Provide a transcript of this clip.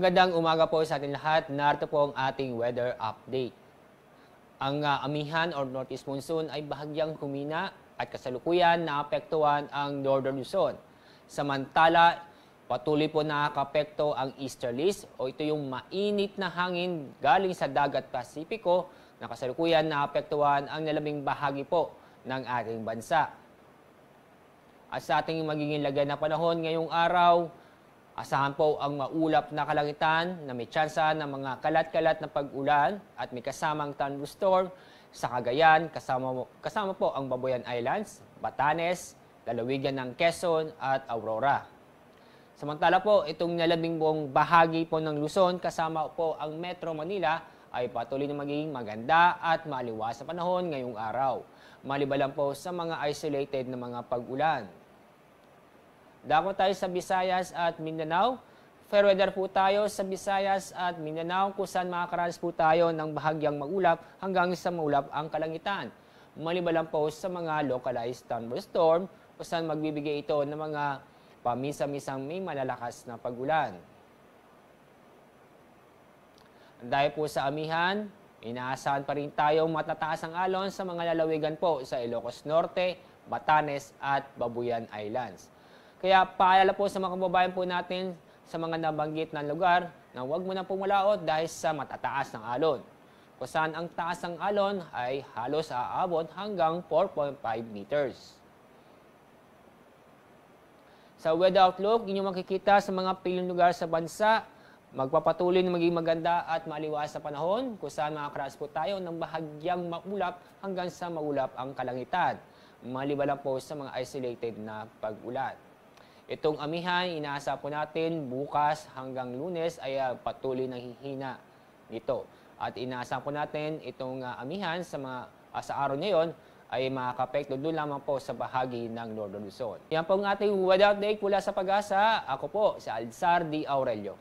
Magandang umaga po sa ating lahat. Narito po ang ating weather update. Ang amihan or northeast monsoon ay bahagyang humina at kasalukuyan naapektuhan ang northern Luzon. Samantala, patuloy po nakakapekto ang easterlies o ito yung mainit na hangin galing sa dagat Pasipiko na kasalukuyan naapektuhan ang nalaming bahagi po ng ating bansa. At sa ating magiging lagay na panahon ngayong araw, asahan po ang maulap na kalangitan na may tsansa ng mga kalat-kalat na pag-ulan at may kasamang thunderstorm sa Cagayan, kasama po ang Babuyan Islands, Batanes, lalawigan ng Quezon at Aurora. Samantala po, itong nalaming buong bahagi po ng Luzon kasama po ang Metro Manila ay patuloy na magiging maganda at maliwas sa panahon ngayong araw. Maliban lang po sa mga isolated na mga pag-ulan. Dako tayo sa Visayas at Mindanao. Fair weather po tayo sa Visayas at Mindanao kung saan makakaranas po tayo ng bahagyang maulap hanggang sa maulap ang kalangitan. Maliban lang po sa mga localized thunderstorm kung saan magbibigay ito ng mga pamisa-misang may malalakas na pag-ulan. Dahil po sa amihan, inaasahan pa rin tayong matataas ang alon sa mga lalawigan po sa Ilocos Norte, Batanes at Babuyan Islands. Kaya paalala po sa mga kababayan po natin sa mga nabanggit na lugar na huwag mo na pumalaot dahil sa matataas ng alon. Kung saan ang taas ng alon ay halos aabot hanggang 4.5 meters. Sa weather outlook, inyong makikita sa mga piling lugar sa bansa, magpapatuloy na maging maganda at maliwas sa panahon kung saan makakaranas po tayo ng bahagyang maulap hanggang sa maulap ang kalangitan. Maliban lang po sa mga isolated na pag-ulan. Itong amihan, inaasa po natin bukas hanggang Lunes ay patuloy na hihina nito. At inaasa po natin itong amihan sa araw ngayon ay makakapekto doon lamang po sa bahagi ng Northern Luzon. Yan po ang ating weather update mula sa Pag-asa. Ako po si Alzar D. Aurelio.